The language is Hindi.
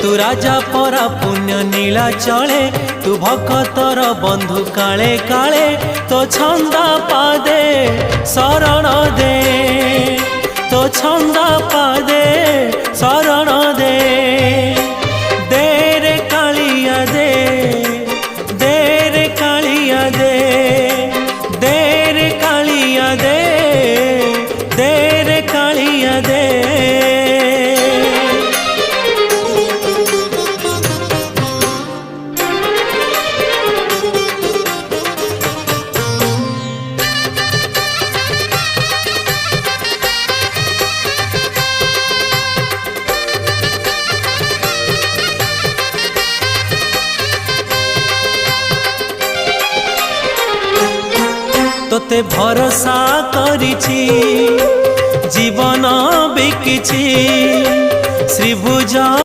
तू राजा परा पुण्य नीला चले तू भक्तर बंधु काले काले तो छंदा पादे शरण दे तो छंदा पादे शरण दे दे रे कालिया दे रे कालिया दे रे कालिया दे रे कालिया दे। तोते भरोसा करिछि जीवन बिकिछि श्रीभुज।